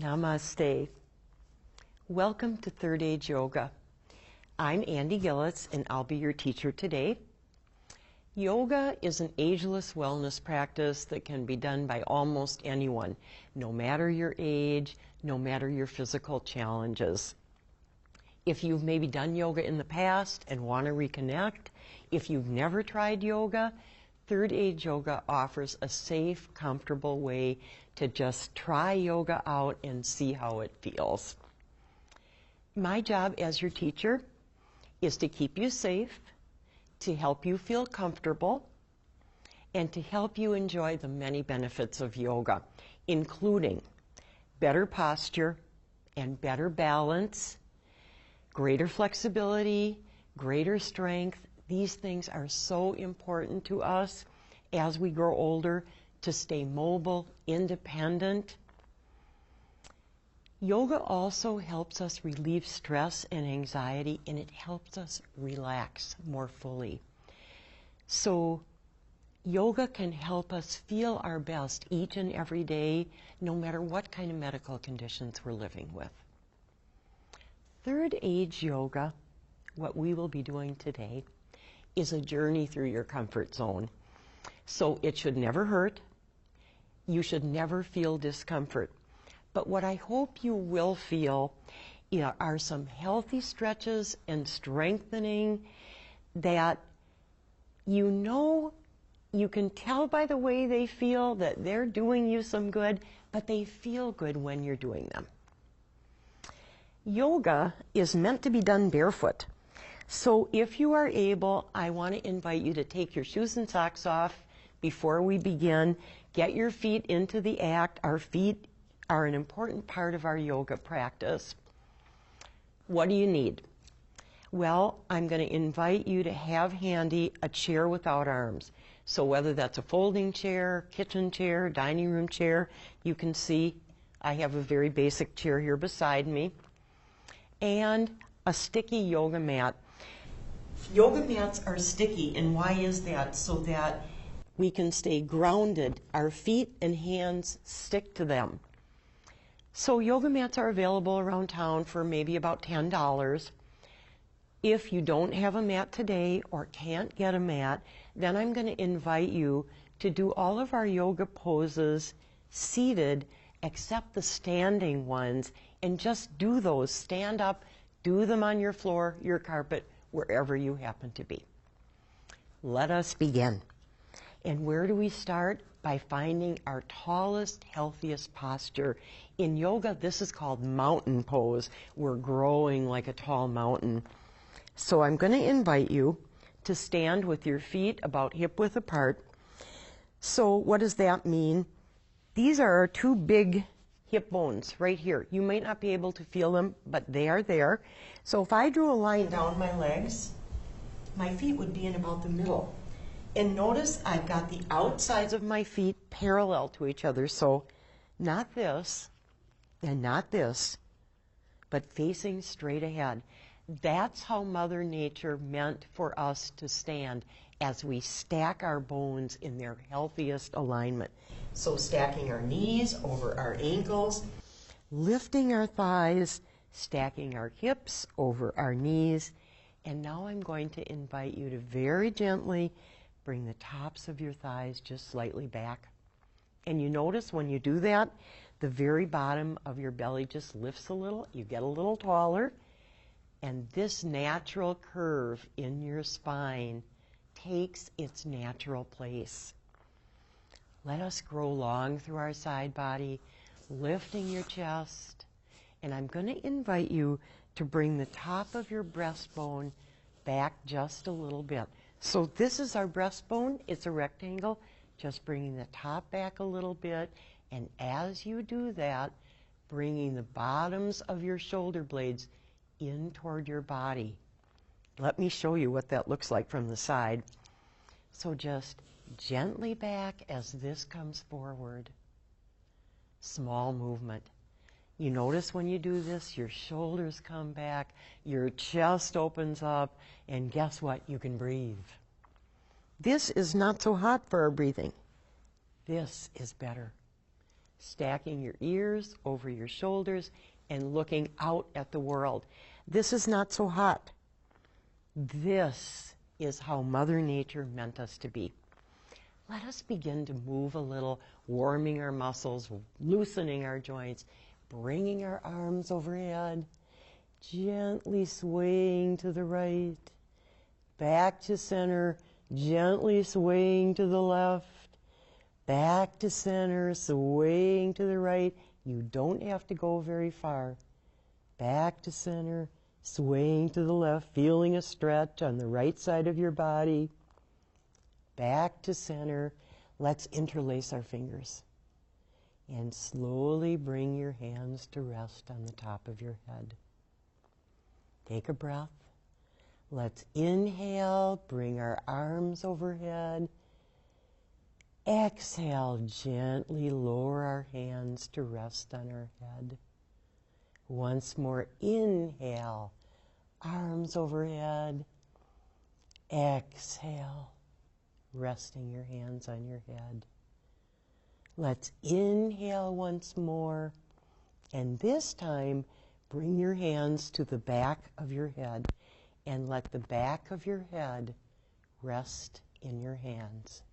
Namaste. Welcome to Third Age Yoga. I'm Andy Gilats, and I'll be your teacher today. Yoga is an ageless wellness practice that can be done by almost anyone, no matter your age, no matter your physical challenges. If you've maybe done yoga in the past and want to reconnect, if you've never tried yoga, Third Age Yoga offers a safe, comfortable way to just try yoga out and see how it feels. My job as your teacher is to keep you safe, to help you feel comfortable, and to help you enjoy the many benefits of yoga, including better posture and better balance, greater flexibility, greater strength. These things are so important to us as we grow older to stay mobile, independent. Yoga also helps us relieve stress and anxiety, and it helps us relax more fully. So yoga can help us feel our best each and every day, no matter what kind of medical conditions we're living with. Third Age Yoga, what we will be doing today, is a journey through your comfort zone. So it should never hurt. You should never feel discomfort. But what I hope you will feel are some healthy stretches and strengthening that you know, you can tell by the way they feel that they're doing you some good, but they feel good when you're doing them. Yoga is meant to be done barefoot. So if you are able, I want to invite you to take your shoes and socks off before we begin. Get your feet into the act. Our feet are an important part of our yoga practice. What do you need? Well, I'm going to invite you to have handy a chair without arms. So whether that's a folding chair, kitchen chair, dining room chair, you can see I have a very basic chair here beside me, and a sticky yoga mat. Yoga mats are sticky, and why is that? So that we can stay grounded. Our feet and hands stick to them. So yoga mats are available around town for maybe about $10. If you don't have a mat today or can't get a mat, then I'm going to invite you to do all of our yoga poses seated except the standing ones, and just do those. Stand up, do them on your floor, your carpet, wherever you happen to be. Let us begin. And where do we start? By finding our tallest, healthiest posture. In yoga, this is called mountain pose. We're growing like a tall mountain. So I'm going to invite you to stand with your feet about hip width apart. So what does that mean? These are our two big hip bones right here. You might not be able to feel them, but they are there. So if I drew a line down my legs, my feet would be in about the middle. And notice I've got the outsides of my feet parallel to each other. So not this and not this, but facing straight ahead. That's how Mother Nature meant for us to stand as we stack our bones in their healthiest alignment. So stacking our knees over our ankles, lifting our thighs, stacking our hips over our knees. And now I'm going to invite you to very gently bring the tops of your thighs just slightly back. And you notice when you do that, the very bottom of your belly just lifts a little. You get a little taller. And this natural curve in your spine takes its natural place. Let us grow long through our side body, lifting your chest. And I'm going to invite you to bring the top of your breastbone back just a little bit. So this is our breastbone. It's a rectangle. Just bringing the top back a little bit. And as you do that, bringing the bottoms of your shoulder blades in toward your body. Let me show you what that looks like from the side. So just gently back as this comes forward. Small movement. You notice when you do this, your shoulders come back, your chest opens up, and guess what? You can breathe. This is not so hot for our breathing. This is better. stacking your ears over your shoulders and looking out at the world. This is not so hot. This is how Mother Nature meant us to be. Let us begin to move a little, warming our muscles, loosening our joints, bringing our arms overhead, gently swaying to the right, back to center, gently swaying to the left, back to center, swaying to the right. You don't have to go very far. Back to center, swaying to the left, feeling a stretch on the right side of your body. Back to center. Let's interlace our fingers. And slowly bring your hands to rest on the top of your head. Take a breath. Let's inhale, bring our arms overhead. Exhale, gently lower our hands to rest on our head. Once more, inhale, arms overhead. Exhale, resting your hands on your head. Let's inhale once more, and this time bring your hands to the back of your head and let the back of your head rest in your hands.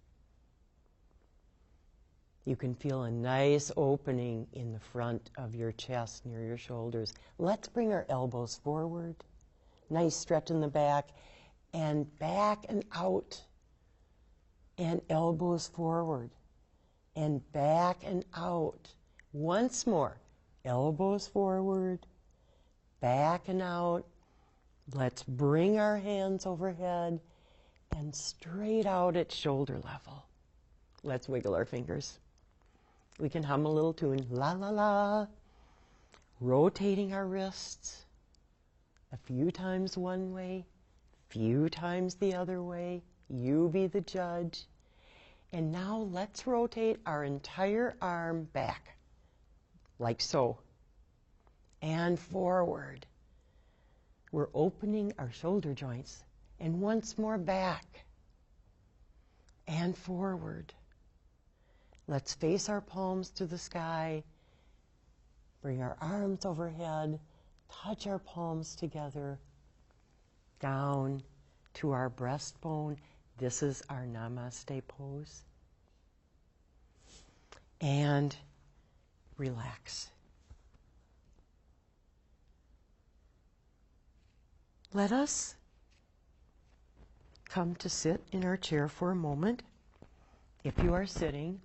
You can feel a nice opening in the front of your chest near your shoulders. Let's bring our elbows forward. Nice stretch in the back and out, and elbows forward and back and out. Once more, elbows forward, back and out. Let's bring our hands overhead and straight out at shoulder level. Let's wiggle our fingers. We can hum a little tune, la la la, rotating our wrists a few times one way, few times the other way. You be the judge. And now let's rotate our entire arm back, like so, and forward. We're opening our shoulder joints, and once more back and forward. Let's face our palms to the sky, bring our arms overhead, touch our palms together, down to our breastbone. This is our Namaste pose. And relax. Let us come to sit in our chair for a moment, if you are sitting.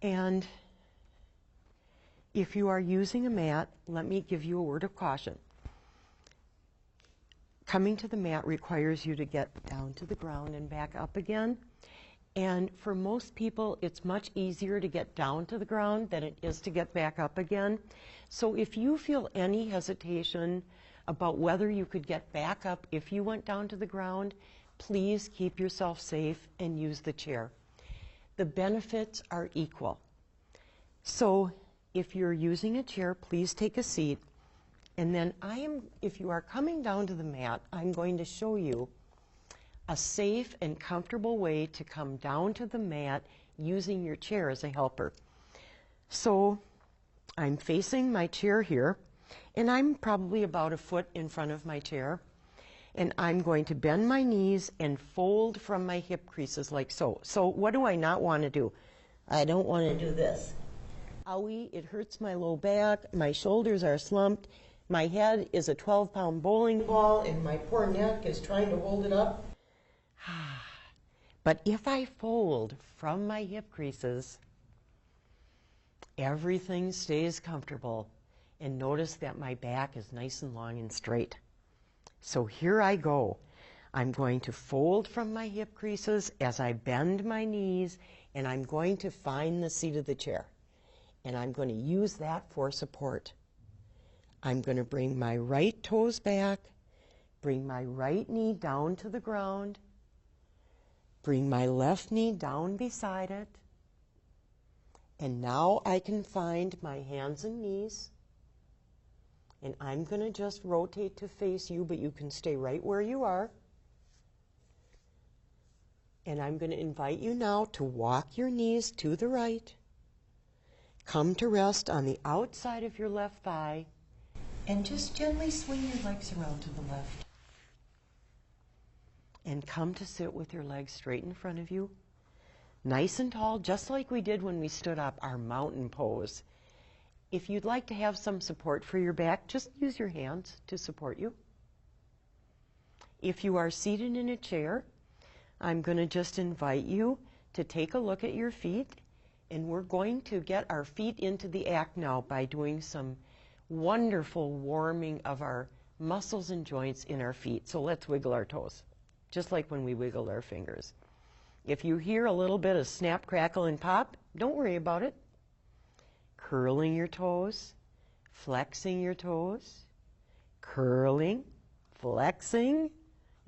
And if you are using a mat, let me give you a word of caution. Coming to the mat requires you to get down to the ground and back up again. And for most people, it's much easier to get down to the ground than it is to get back up again. So if you feel any hesitation about whether you could get back up if you went down to the ground, please keep yourself safe and use the chair. The benefits are equal. So if you're using a chair, please take a seat. And then if you are coming down to the mat, I'm going to show you a safe and comfortable way to come down to the mat using your chair as a helper. So I'm facing my chair here, and I'm probably about a foot in front of my chair. And I'm going to bend my knees and fold from my hip creases like so. So what do I not want to do? I don't want to do this. Owie, it hurts my low back, my shoulders are slumped, my head is a 12-pound bowling ball, and my poor neck is trying to hold it up. But if I fold from my hip creases, everything stays comfortable. And notice that my back is nice and long and straight. So here I go. I'm going to fold from my hip creases as I bend my knees, and I'm going to find the seat of the chair. And I'm going to use that for support. I'm going to bring my right toes back, bring my right knee down to the ground, bring my left knee down beside it, and now I can find my hands and knees, and I'm going to just rotate to face you, but you can stay right where you are. And I'm going to invite you now to walk your knees to the right, Come to rest on the outside of your left thigh and just gently swing your legs around to the left. And come to sit with your legs straight in front of you, nice and tall, just like we did when we stood up, our mountain pose. If you'd like to have some support for your back, just use your hands to support you. If you are seated in a chair, I'm going to just invite you to take a look at your feet, and we're going to get our feet into the act now by doing some wonderful warming of our muscles and joints in our feet. So let's wiggle our toes, just like when we wiggle our fingers. If you hear a little bit of snap, crackle, and pop, don't worry about it. Curling your toes, flexing your toes, curling, flexing.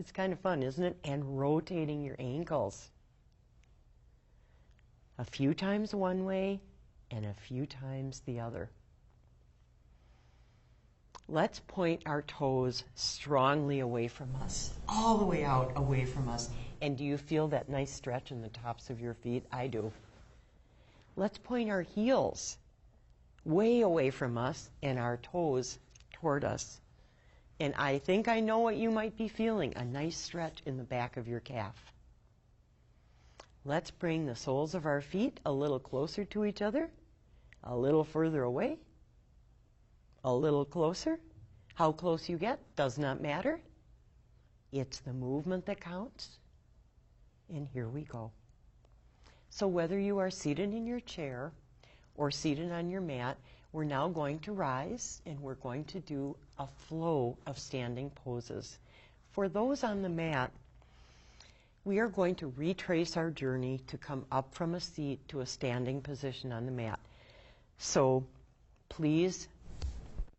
It's kind of fun, isn't it? And rotating your ankles. A few times one way and a few times the other. Let's point our toes strongly away from us, all the way out away from us. And do you feel that nice stretch in the tops of your feet? I do. Let's point our heels way away from us and our toes toward us. And I think I know what you might be feeling, a nice stretch in the back of your calf. Let's bring the soles of our feet a little closer to each other, a little further away, a little closer. How close you get does not matter. It's the movement that counts. And here we go. So whether you are seated in your chair or seated on your mat, we're now going to rise and we're going to do a flow of standing poses. For those on the mat, we are going to retrace our journey to come up from a seat to a standing position on the mat. So please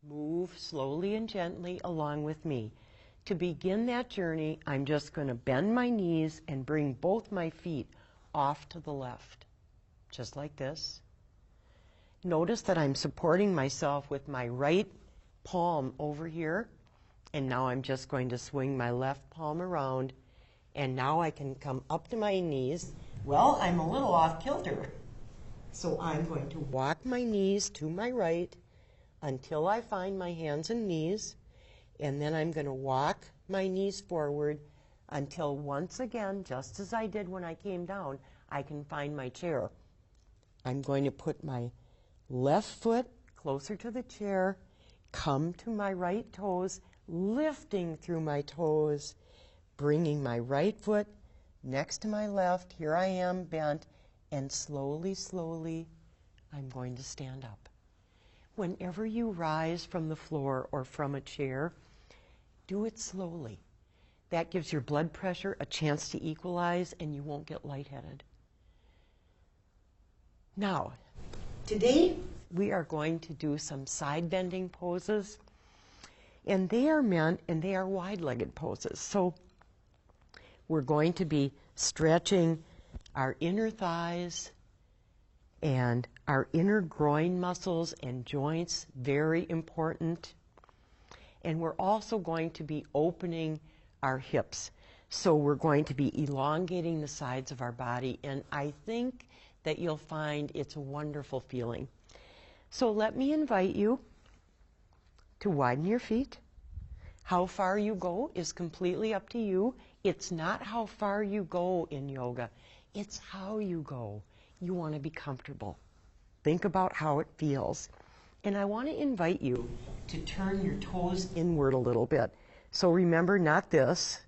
move slowly and gently along with me. To begin that journey, I'm just going to bend my knees and bring both my feet off to the left, just like this. Notice that I'm supporting myself with my right palm over here, and now I'm just going to swing my left palm around, and now I can come up to my knees. Well, I'm a little off kilter, so I'm going to walk my knees to my right until I find my hands and knees, and then I'm going to walk my knees forward until once again, just as I did when I came down, I can find my chair. I'm going to put my left foot closer to the chair, come to my right toes, lifting through my toes, bringing my right foot next to my left. Here I am bent, and slowly, slowly, I'm going to stand up. Whenever you rise from the floor or from a chair, do it slowly. That gives your blood pressure a chance to equalize and you won't get lightheaded. Now, today we are going to do some side bending poses, and they are meant and they are wide-legged poses. So we're going to be stretching our inner thighs and our inner groin muscles and joints, very important. And we're also going to be opening our hips. So we're going to be elongating the sides of our body, and I think that you'll find it's a wonderful feeling. So let me invite you to widen your feet. How far you go is completely up to you. It's not how far you go in yoga. It's how you go. You want to be comfortable. Think about how it feels. And I want to invite you to turn your toes inward a little bit. So remember, not this,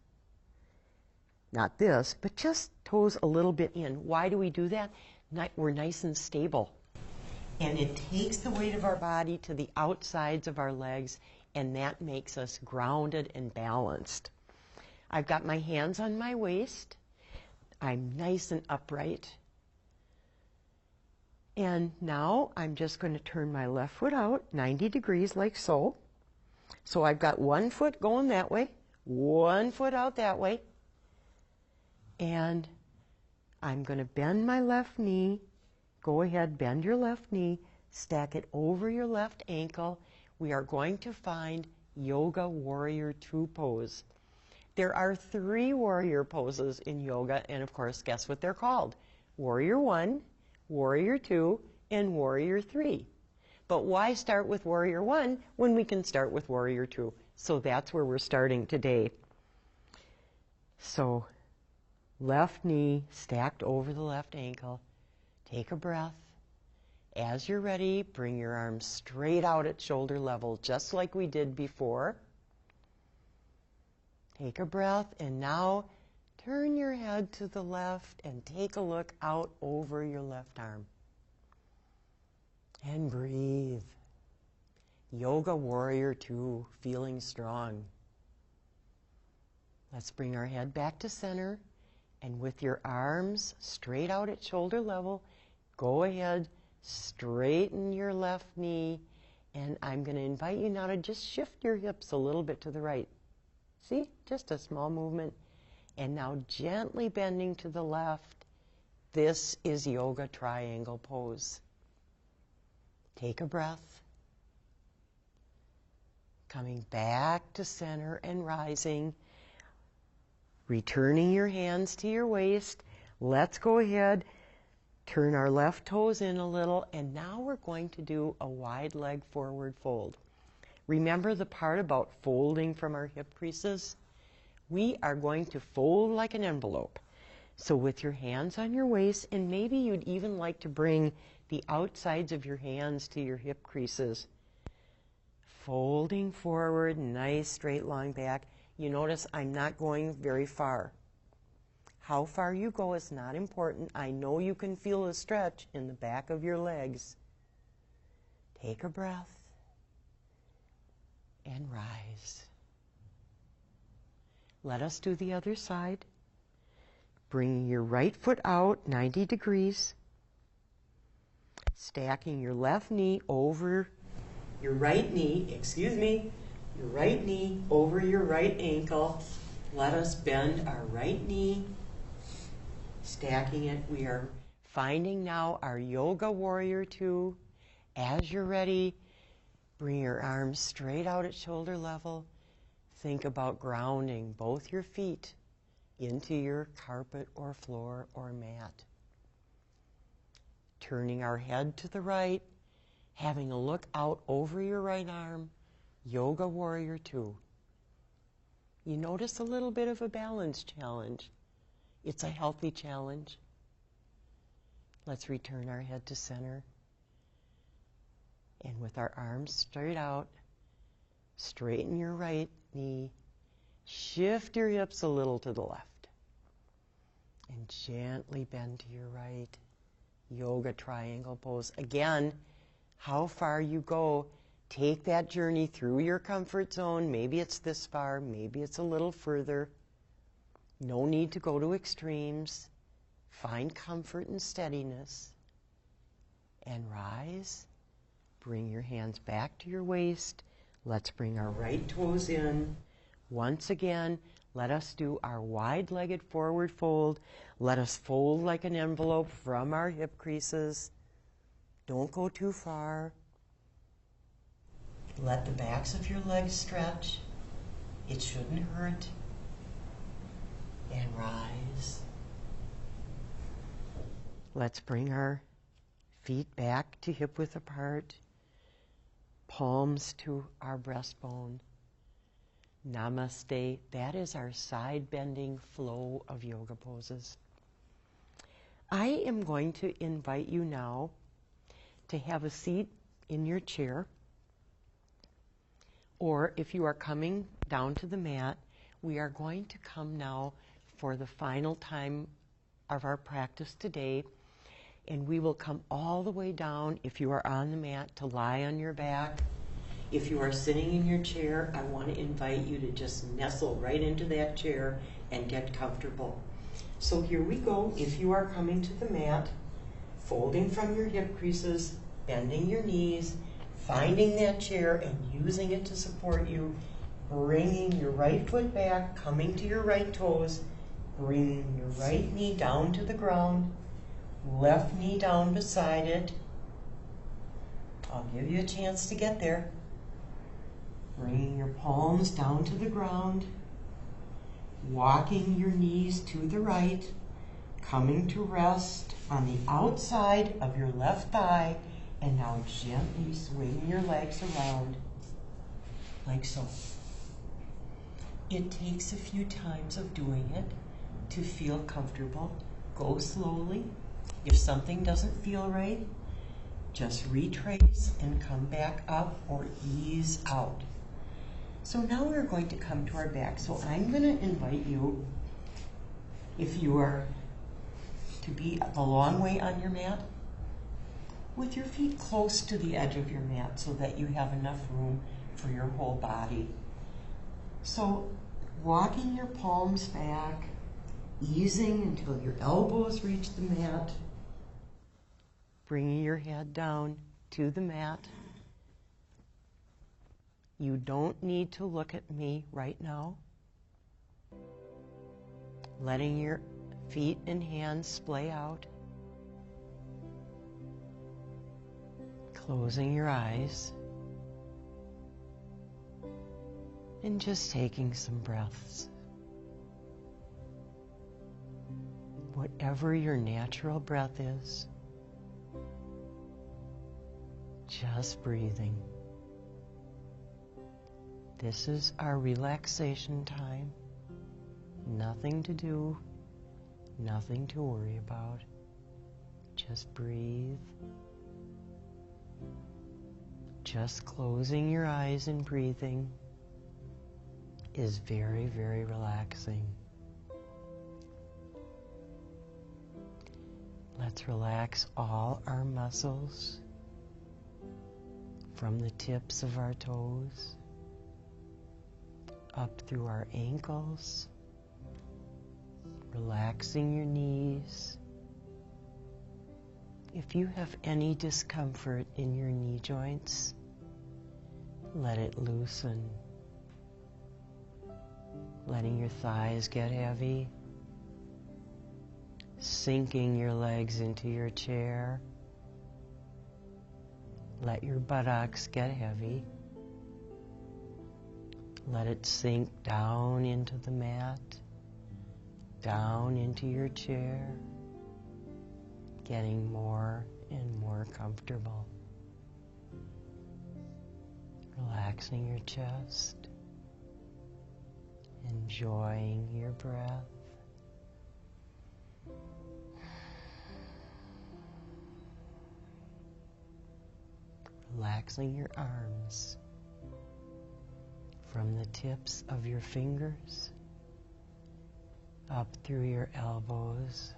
but just toes a little bit in. Why do we do that? We're nice and stable. And it takes the weight of our body to the outsides of our legs, and that makes us grounded and balanced. I've got my hands on my waist. I'm nice and upright. And now I'm just going to turn my left foot out 90 degrees like so. So I've got one foot going that way, one foot out that way. And I'm going to bend my left knee. Go ahead, bend your left knee, stack it over your left ankle. We are going to find Yoga Warrior 2 pose. There are 3 warrior poses in yoga, and of course, guess what they're called? Warrior 1, Warrior 2, and warrior 3. But why start with warrior 1 when we can start with warrior 2? So that's where we're starting today. So left knee stacked over the left ankle. Take a breath. As you're ready, bring your arms straight out at shoulder level, just like we did before. Take a breath, and now turn your head to the left and take a look out over your left arm. And breathe. Yoga warrior 2, feeling strong. Let's bring our head back to center, and with your arms straight out at shoulder level, go ahead, straighten your left knee, and I'm going to invite you now to just shift your hips a little bit to the right. See, just a small movement. And now gently bending to the left. This is yoga triangle pose. Take a breath. Coming back to center and rising. Returning your hands to your waist. Let's go ahead. Turn our left toes in a little, and now we're going to do a wide leg forward fold. Remember the part about folding from our hip creases? We are going to fold like an envelope. So with your hands on your waist, and maybe you'd even like to bring the outsides of your hands to your hip creases. Folding forward, nice straight long back. You notice I'm not going very far. How far you go is not important. I know you can feel a stretch in the back of your legs. Take a breath and rise. Let us do the other side. Bringing your right foot out 90 degrees. Stacking your left knee over your right knee, your right knee over your right ankle. Let us bend our right knee. Stacking it. We are finding now our yoga warrior 2. As you're ready, bring your arms straight out at shoulder level. Think about grounding both your feet into your carpet or floor or mat. Turning our head to the right, having a look out over your right arm, yoga warrior 2. You notice a little bit of a balance challenge. It's a healthy challenge. Let's return our head to center. And with our arms straight out, straighten your right knee. Shift your hips a little to the left. And gently bend to your right. Yoga triangle pose. Again, how far you go, take that journey through your comfort zone. Maybe it's this far, maybe it's a little further. No need to go to extremes. Find comfort and steadiness. And rise. Bring your hands back to your waist. Let's bring our right toes in. Once again, let us do our wide-legged forward fold. Let us fold like an envelope from our hip creases. Don't go too far. Let the backs of your legs stretch. It shouldn't hurt. And rise. Let's bring our feet back to hip width apart. Palms to our breastbone. Namaste. That is our side bending flow of yoga poses. I am going to invite you now to have a seat in your chair, or if you are coming down to the mat, we are going to come now for the final time of our practice today, and we will come all the way down, if you are on the mat, to lie on your back. If you are sitting in your chair, I want to invite you to just nestle right into that chair and get comfortable. So here we go. If you are coming to the mat, folding from your hip creases, bending your knees, finding that chair and using it to support you, bringing your right foot back, coming to your right toes, bringing your right knee down to the ground, left knee down beside it. I'll give you a chance to get there. Bringing your palms down to the ground, walking your knees to the right, coming to rest on the outside of your left thigh, and now gently swing your legs around like so. It takes a few times of doing it to feel comfortable. Go slowly. If something doesn't feel right, just retrace and come back up or ease out. So now we're going to come to our back. So I'm going to invite you, if you are to be the long way on your mat, with your feet close to the edge of your mat so that you have enough room for your whole body. So walking your palms back, easing until your elbows reach the mat, bringing your head down to the mat. You don't need to look at me right now. Letting your feet and hands splay out. Closing your eyes. And just taking some breaths. Whatever your natural breath is, just breathing. This is our relaxation time. Nothing to do, nothing to worry about. Just breathe. Just closing your eyes and breathing is very, very relaxing. Let's relax all our muscles from the tips of our toes up through our ankles, relaxing your knees. If you have any discomfort in your knee joints, let it loosen. Letting your thighs get heavy, sinking your legs into your chair. Let your buttocks get heavy. Let it sink down into the mat, down into your chair, getting more and more comfortable. Relaxing your chest, enjoying your breath. Relaxing your arms from the tips of your fingers up through your elbows,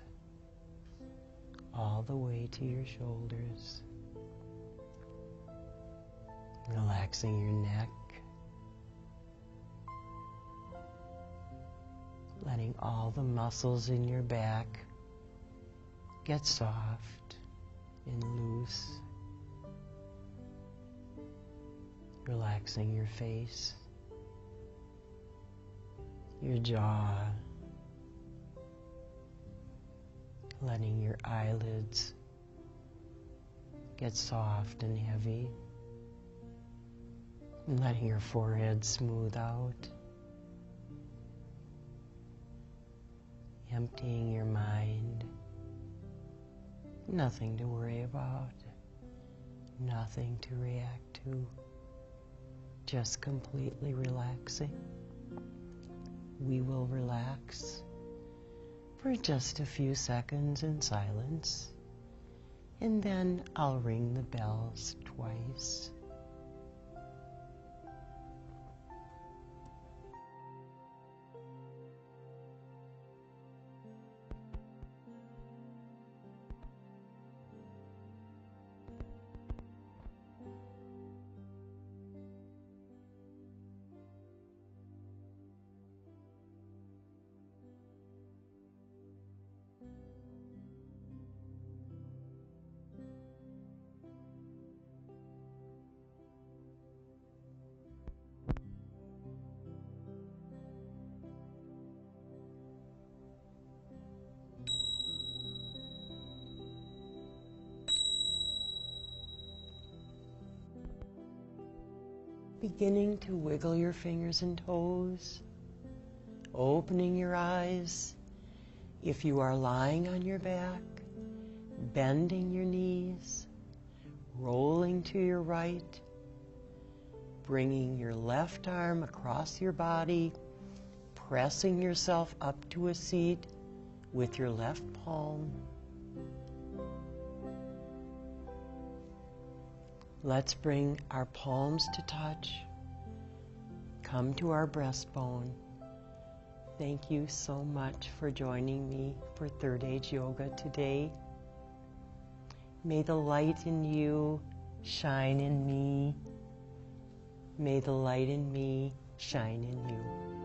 all the way to your shoulders. Relaxing your neck, letting all the muscles in your back get soft and loose. Relaxing your face, your jaw, letting your eyelids get soft and heavy, and letting your forehead smooth out, emptying your mind. Nothing to worry about, nothing to react to, just completely relaxing. We will relax for just a few seconds in silence, and then I'll ring the bells twice. Beginning to wiggle your fingers and toes, opening your eyes, If you are lying on your back, bending your knees, rolling to your right, bringing your left arm across your body, pressing yourself up to a seat with your left palm. Let's bring our palms to touch. Come to our breastbone. Thank you so much for joining me for Third Age Yoga today. May the light in you shine in me. May the light in me shine in you.